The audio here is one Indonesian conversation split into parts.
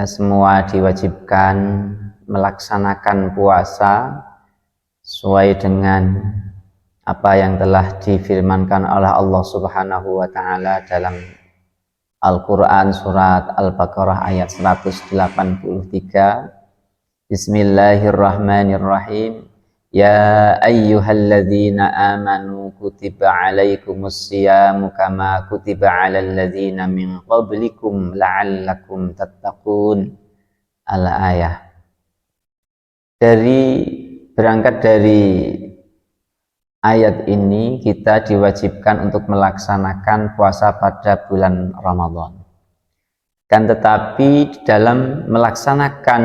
Kita semua diwajibkan melaksanakan puasa sesuai dengan apa yang telah difirmankan oleh Allah Subhanahu wa taala dalam Al-Qur'an surat Al-Baqarah ayat 183. Bismillahirrahmanirrahim. Ya ayyuhalladzina amanu kutiba alaikumus siyamu kama kutiba alal ladzina min qablikum la'allakum tattaqun. Al-ayah. Berangkat dari ayat ini kita diwajibkan untuk melaksanakan puasa pada bulan Ramadan. Kan tetapi dalam melaksanakan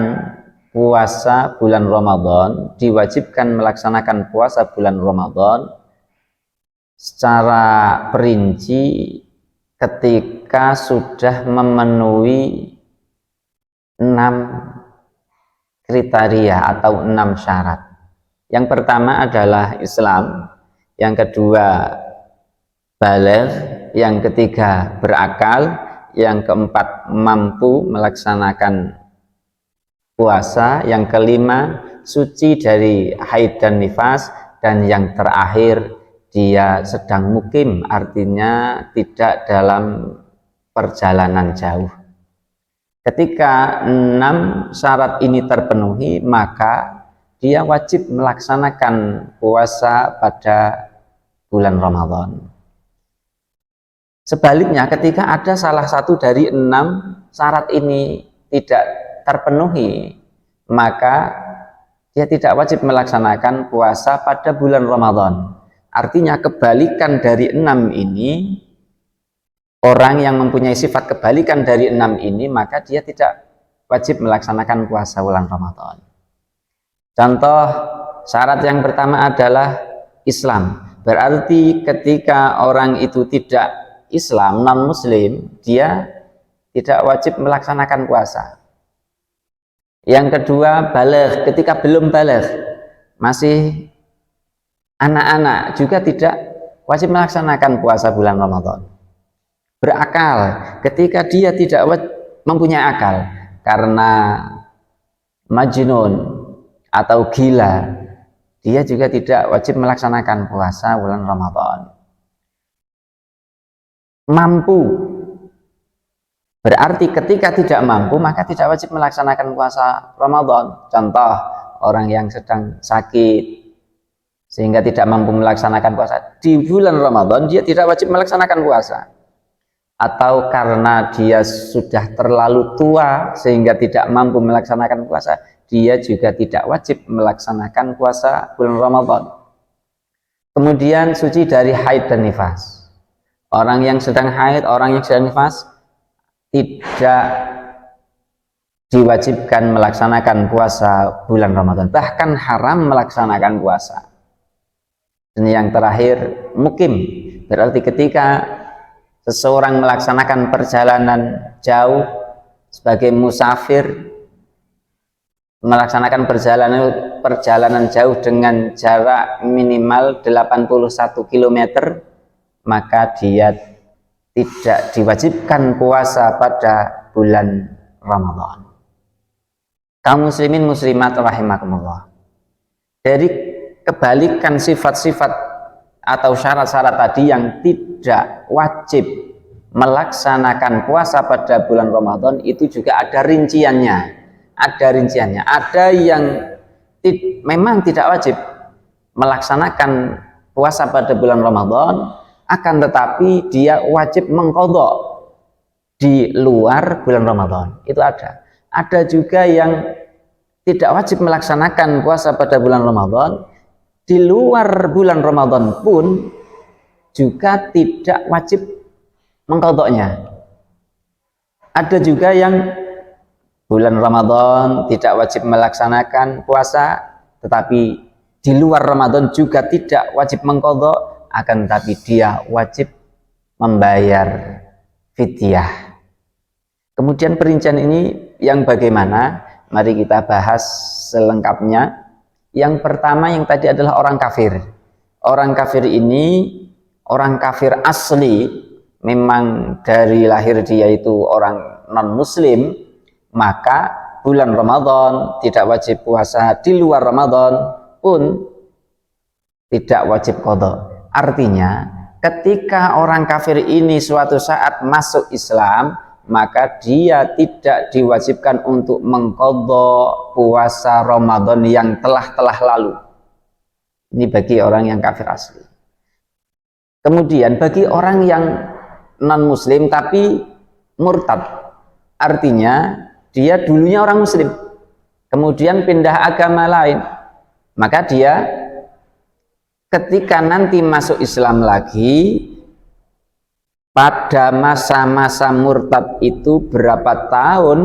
puasa bulan Ramadan, diwajibkan melaksanakan puasa bulan Ramadan secara perinci ketika sudah memenuhi 6 kriteria atau 6 syarat. Yang pertama adalah Islam, yang kedua baligh, yang ketiga berakal, yang keempat mampu melaksanakan puasa, yang kelima suci dari haid dan nifas, dan yang terakhir dia sedang mukim, artinya tidak dalam perjalanan jauh. Ketika 6 syarat ini terpenuhi, maka dia wajib melaksanakan puasa pada bulan Ramadan. Sebaliknya, ketika ada salah satu dari 6 syarat ini tidak terpenuhi, maka dia tidak wajib melaksanakan puasa pada bulan Ramadan. Artinya kebalikan dari 6 ini, orang yang mempunyai sifat kebalikan dari 6 ini, maka dia tidak wajib melaksanakan puasa bulan Ramadan. Contoh syarat yang pertama adalah Islam. Berarti ketika orang itu tidak Islam, non-muslim, dia tidak wajib melaksanakan puasa. Yang kedua baligh, ketika belum baligh, masih anak-anak, juga tidak wajib melaksanakan puasa bulan Ramadan. Berakal, ketika dia tidak mempunyai akal karena majnun atau gila, dia juga tidak wajib melaksanakan puasa bulan Ramadan. Mampu, berarti ketika tidak mampu maka tidak wajib melaksanakan puasa Ramadan. Contoh, orang yang sedang sakit sehingga tidak mampu melaksanakan puasa di bulan Ramadan, dia tidak wajib melaksanakan puasa. Atau karena dia sudah terlalu tua sehingga tidak mampu melaksanakan puasa, dia juga tidak wajib melaksanakan puasa bulan Ramadan. Kemudian suci dari haid dan nifas. Orang yang sedang haid, orang yang sedang nifas tidak diwajibkan melaksanakan puasa bulan Ramadan, bahkan haram melaksanakan puasa. Dan yang terakhir mukim, berarti ketika seseorang melaksanakan perjalanan jauh sebagai musafir, melaksanakan perjalanan jauh dengan jarak minimal 81 km, maka dia tidak diwajibkan puasa pada bulan Ramadan. Kaum muslimin muslimat rahimakumullah. Dari kebalikan sifat-sifat atau syarat-syarat tadi yang tidak wajib melaksanakan puasa pada bulan Ramadan, itu juga ada rinciannya. Ada yang memang tidak wajib melaksanakan puasa pada bulan Ramadan, akan tetapi dia wajib mengqadha di luar bulan Ramadan. Itu ada. Ada juga yang tidak wajib melaksanakan puasa pada bulan Ramadan, di luar bulan Ramadan pun juga tidak wajib mengqadhanya. Ada juga yang bulan Ramadan tidak wajib melaksanakan puasa, tetapi di luar Ramadan juga tidak wajib mengqadha, akan tetapi dia wajib membayar fidyah. Kemudian perincian ini yang bagaimana? Mari kita bahas selengkapnya. Yang pertama yang tadi adalah orang kafir. Orang kafir ini orang kafir asli, memang dari lahir dia itu orang non muslim, maka bulan Ramadan tidak wajib puasa, di luar Ramadan pun tidak wajib qadha. Artinya ketika orang kafir ini suatu saat masuk Islam, maka dia tidak diwajibkan untuk mengqadha puasa Ramadan yang telah lalu. Ini bagi orang yang kafir asli. Kemudian bagi orang yang non muslim tapi murtad, artinya dia dulunya orang muslim kemudian pindah agama lain, maka dia ketika nanti masuk Islam lagi, pada masa-masa murtad itu berapa tahun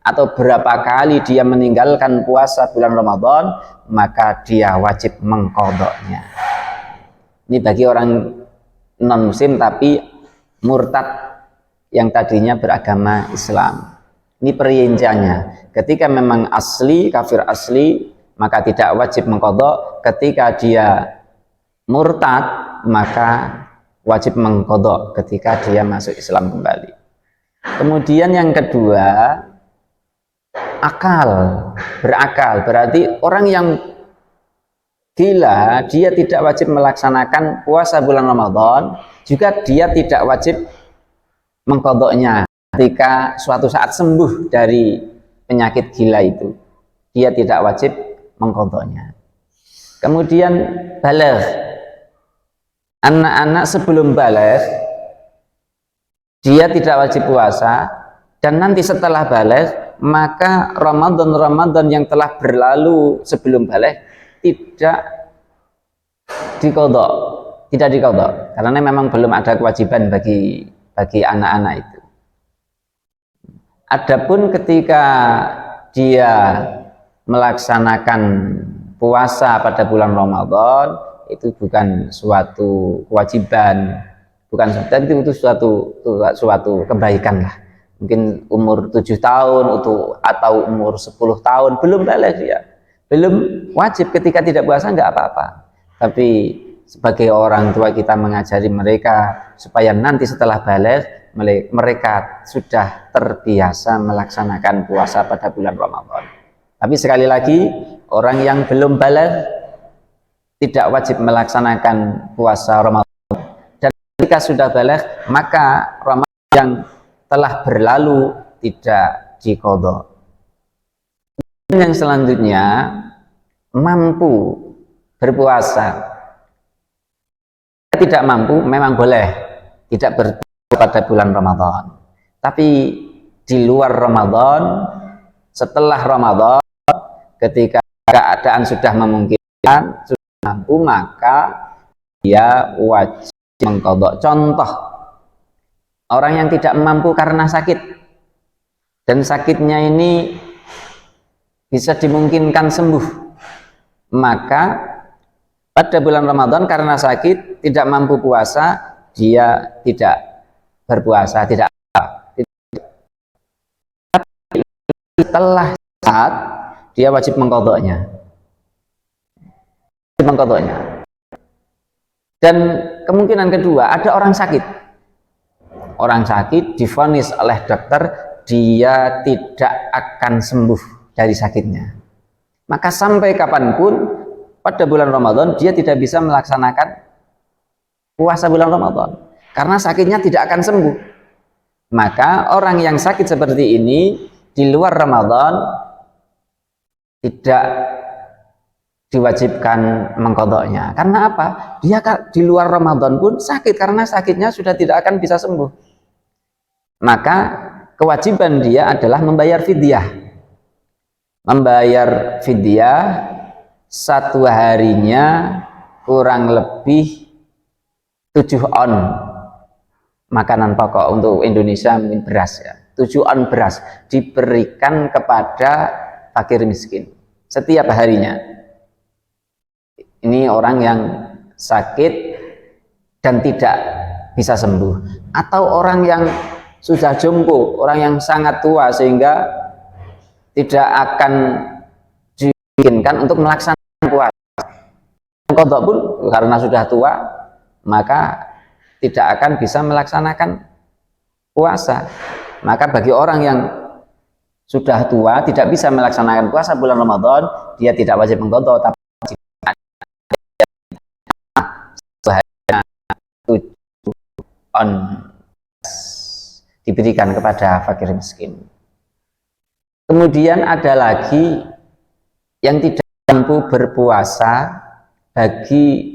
atau berapa kali dia meninggalkan puasa bulan Ramadan, maka dia wajib mengqadhanya. Ini bagi orang non muslim tapi murtad yang tadinya beragama Islam. Ini perinciannya. Ketika memang asli, kafir asli, maka tidak wajib mengqadha. Ketika dia murtad, maka wajib mengqadha ketika dia masuk Islam kembali. Kemudian yang kedua, akal, berakal. Berarti orang yang gila, dia tidak wajib melaksanakan puasa bulan Ramadan, juga dia tidak wajib mengqadhanya ketika suatu saat sembuh dari penyakit gila itu. Dia tidak wajib mengqadhanya. Kemudian baligh. Anak-anak sebelum baligh dia tidak wajib puasa, dan nanti setelah baligh maka Ramadan yang telah berlalu sebelum baligh tidak diqadha, karena memang belum ada kewajiban bagi anak-anak itu. Adapun ketika dia melaksanakan puasa pada bulan Ramadan, itu bukan suatu kewajiban, itu suatu kebaikan lah. Mungkin umur 7 tahun atau umur 10 tahun belum baligh, dia belum wajib ketika tidak puasa, nggak apa-apa. Tapi sebagai orang tua kita mengajari mereka supaya nanti setelah baligh mereka sudah terbiasa melaksanakan puasa pada bulan Ramadan. Tapi sekali lagi, orang yang belum baligh tidak wajib melaksanakan puasa Ramadan, dan ketika sudah baligh maka Ramadan yang telah berlalu tidak diqadha. Yang selanjutnya, mampu berpuasa. Tidak mampu memang boleh tidak berpuasa pada bulan Ramadan, tapi di luar Ramadan, setelah Ramadan, ketika keadaan sudah memungkinkan, sudah mampu, maka dia wajib mengqadha. Contoh, orang yang tidak mampu karena sakit, dan sakitnya ini bisa dimungkinkan sembuh, maka pada bulan Ramadan karena sakit tidak mampu puasa, dia tidak berpuasa, tidak. Setelah saat dia wajib mengqadhanya. Dan kemungkinan kedua, ada orang sakit. Orang sakit divonis oleh dokter dia tidak akan sembuh dari sakitnya. Maka sampai kapanpun pada bulan Ramadan dia tidak bisa melaksanakan puasa bulan Ramadan karena sakitnya tidak akan sembuh. Maka orang yang sakit seperti ini di luar Ramadan tidak diwajibkan mengqadhanya. Karena apa? Dia di luar Ramadan pun sakit, karena sakitnya sudah tidak akan bisa sembuh. Maka kewajiban dia adalah membayar fidyah. Membayar fidyah satu harinya kurang lebih 7 on makanan pokok. Untuk Indonesia mungkin beras ya, 7 on beras diberikan kepada fakir miskin setiap harinya. Ini orang yang sakit dan tidak bisa sembuh, atau orang yang sudah jompo, orang yang sangat tua sehingga tidak akan dimungkinkan untuk melaksanakan puasa. Qadha pun karena sudah tua, maka tidak akan bisa melaksanakan puasa. Maka bagi orang yang sudah tua, tidak bisa melaksanakan puasa bulan Ramadan, dia tidak wajib mengqadha, tapi on diberikan kepada fakir miskin. Kemudian ada lagi yang tidak mampu berpuasa bagi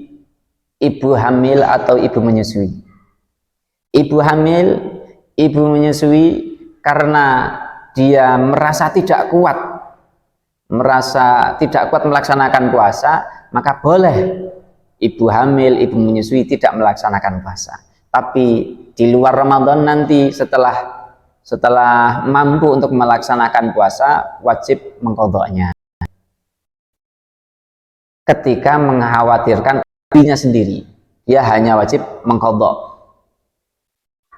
ibu hamil atau ibu menyusui. Ibu hamil, ibu menyusui karena dia merasa tidak kuat melaksanakan puasa, maka boleh ibu hamil, ibu menyusui tidak melaksanakan puasa. Tapi di luar Ramadan nanti setelah mampu untuk melaksanakan puasa, wajib mengqadhanya. Ketika mengkhawatirkan dirinya sendiri, dia hanya wajib mengqadha.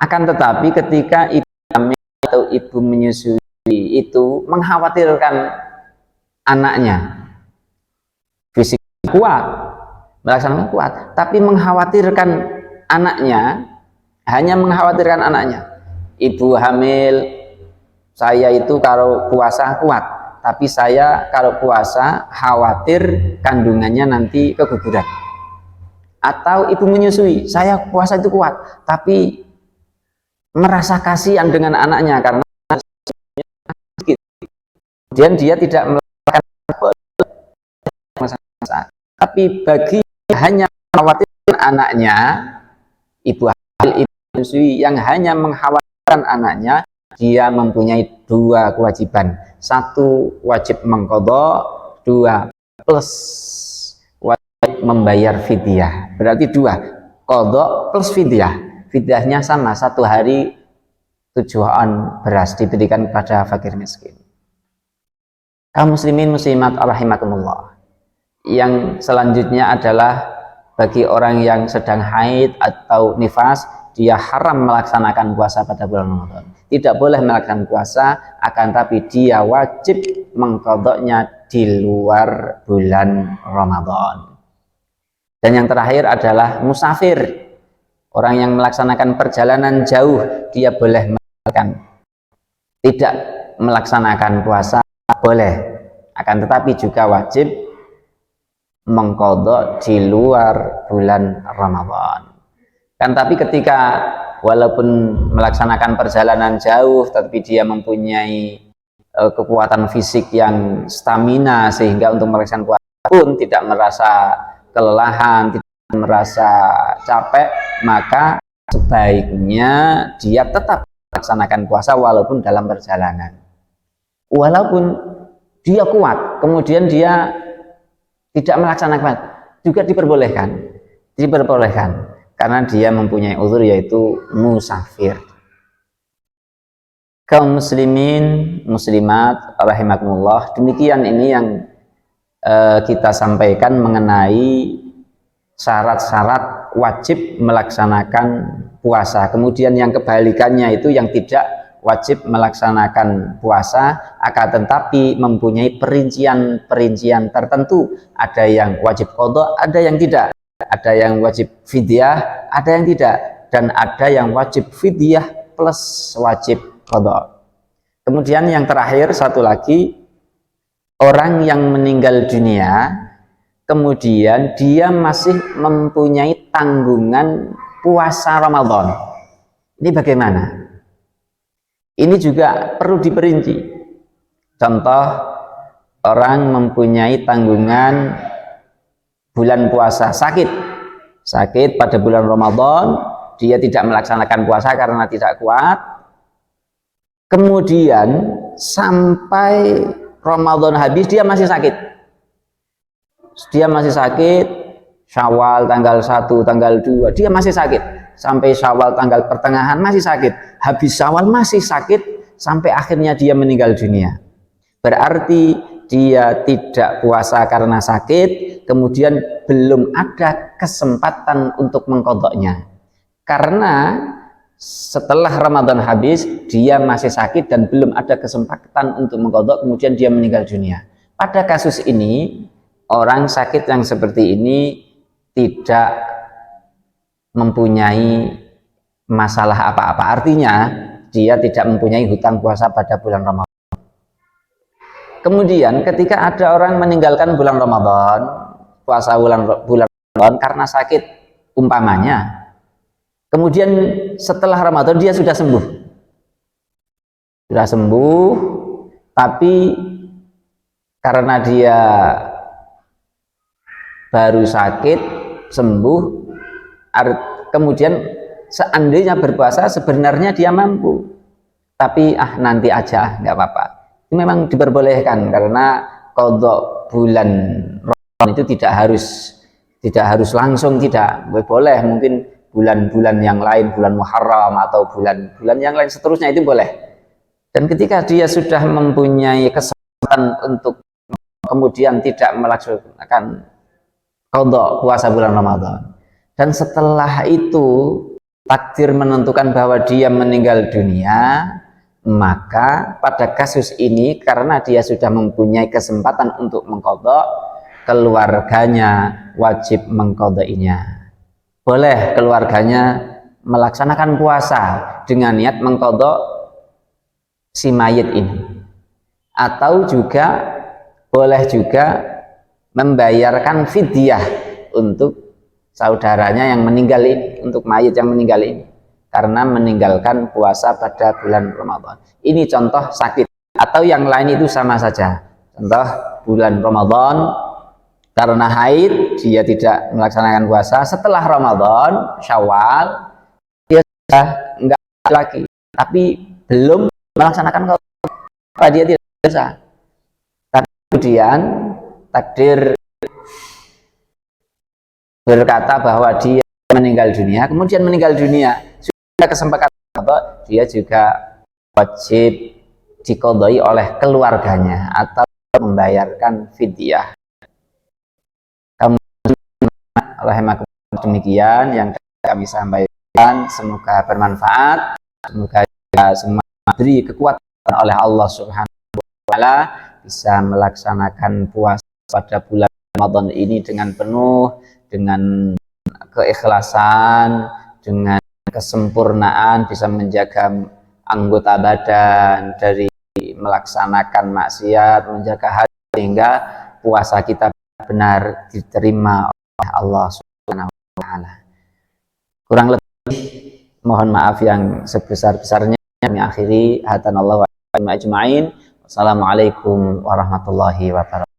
Akan tetapi ketika ibu hamil atau ibu menyusui itu mengkhawatirkan anaknya, fisik kuat, melaksanakan kuat, tapi mengkhawatirkan anaknya, hanya mengkhawatirkan anaknya. Ibu hamil, saya itu kalau puasa kuat, tapi saya kalau puasa khawatir kandungannya nanti keguguran. Atau ibu menyusui, saya puasa itu kuat, tapi merasa kasihan dengan anaknya karena kemudian dia tidak melakukan masa, tapi bagi hanya mengkhawatirkan anaknya, ibu hamil, ibu menyusui yang hanya mengkhawatirkan anaknya, dia mempunyai dua kewajiban. Satu, wajib mengqadha, dua, plus wajib membayar fidyah. Berarti dua, qadha plus fidyah. Fidyahnya sama, 1 hari 7 on beras diberikan kepada fakir miskin. Kaum muslimin muslimat rahimakumullah. Yang selanjutnya adalah bagi orang yang sedang haid atau nifas, dia haram melaksanakan puasa pada bulan Ramadan. Tidak boleh melaksanakan puasa, akan tapi dia wajib mengqadhanya di luar bulan Ramadan. Dan yang terakhir adalah musafir. Orang yang melaksanakan perjalanan jauh, dia boleh tidak melaksanakan puasa, boleh. Akan tetapi juga wajib mengqadha di luar bulan Ramadan. Kan tapi ketika walaupun melaksanakan perjalanan jauh, tapi dia mempunyai kekuatan fisik yang stamina sehingga untuk melaksanakan puasa pun tidak merasa kelelahan, tidak merasa capek, maka sebaiknya dia tetap melaksanakan puasa walaupun dalam perjalanan. Walaupun dia kuat, kemudian dia tidak melaksanakan, juga diperbolehkan karena dia mempunyai uzur, yaitu musafir. Kaum muslimin muslimat rahimakumullah, demikian ini yang kita sampaikan mengenai syarat-syarat wajib melaksanakan puasa. Kemudian yang kebalikannya itu yang tidak wajib melaksanakan puasa, akan tetapi mempunyai perincian tertentu. Ada yang wajib qadha, ada yang tidak. Ada yang wajib fidyah, ada yang tidak. Dan ada yang wajib fidyah plus wajib qadha. Kemudian yang terakhir satu lagi, orang yang meninggal dunia kemudian dia masih mempunyai tanggungan puasa Ramadan. Ini bagaimana? Ini juga perlu diperinci. Contoh, orang mempunyai tanggungan bulan puasa, sakit pada bulan Ramadan, dia tidak melaksanakan puasa karena tidak kuat. Kemudian sampai Ramadan habis dia masih sakit. Syawal tanggal 1, tanggal 2 dia masih sakit, sampai Syawal tanggal pertengahan masih sakit, habis Syawal masih sakit, sampai akhirnya dia meninggal dunia. Berarti dia tidak puasa karena sakit, kemudian belum ada kesempatan untuk mengqadhanya, karena setelah Ramadan habis dia masih sakit dan belum ada kesempatan untuk mengqadha, kemudian dia meninggal dunia. Pada kasus ini, orang sakit yang seperti ini tidak mempunyai masalah apa-apa. Artinya dia tidak mempunyai hutang puasa pada bulan Ramadan. Kemudian ketika ada orang meninggalkan bulan Ramadan, puasa bulan Ramadan karena sakit umpamanya, kemudian setelah Ramadan dia sudah sembuh, tapi karena dia baru sakit sembuh, kemudian seandainya berpuasa sebenarnya dia mampu, tapi nanti aja nggak apa-apa. Itu memang diperbolehkan karena qadha bulan Ramadan itu tidak harus langsung, tidak boleh, mungkin bulan-bulan yang lain, bulan Muharram atau bulan-bulan yang lain seterusnya itu boleh. Dan ketika dia sudah mempunyai kesempatan untuk kemudian tidak melaksanakan qadha puasa bulan Ramadan, dan setelah itu takdir menentukan bahwa dia meninggal dunia, maka pada kasus ini karena dia sudah mempunyai kesempatan untuk mengqadha, keluarganya wajib mengqadainya. Boleh keluarganya melaksanakan puasa dengan niat mengqadha si mayit ini, atau juga boleh juga membayarkan fidyah untuk saudaranya yang meninggal ini, untuk mayit yang meninggal ini, karena meninggalkan puasa pada bulan Ramadan. Ini contoh sakit, atau yang lain itu sama saja. Contoh bulan Ramadan karena haid dia tidak melaksanakan puasa, setelah Ramadan Syawal dia sudah enggak lagi, tapi belum melaksanakan qadha, dia tidak dosa. Tapi kemudian takdir berkata bahwa dia meninggal dunia, kemudian meninggal dunia sudah kesempatan qadha, dia juga wajib diqadai oleh keluarganya atau membayarkan fidyah. Demikian yang kami sampaikan, semoga bermanfaat, semoga semua diberi kekuatan oleh Allah Subhanahu wa taala bisa melaksanakan puasa pada bulan Ramadan ini dengan penuh, dengan keikhlasan, dengan kesempurnaan, bisa menjaga anggota badan dari melaksanakan maksiat, menjaga hati, sehingga puasa kita benar diterima oleh Allah Subhanahu wa taala. Kurang lebih mohon maaf yang sebesar-besarnya. Kami akhiri, hadanallahu wa iyyakum ajma'in. Wassalamualaikum warahmatullahi wabarakatuh.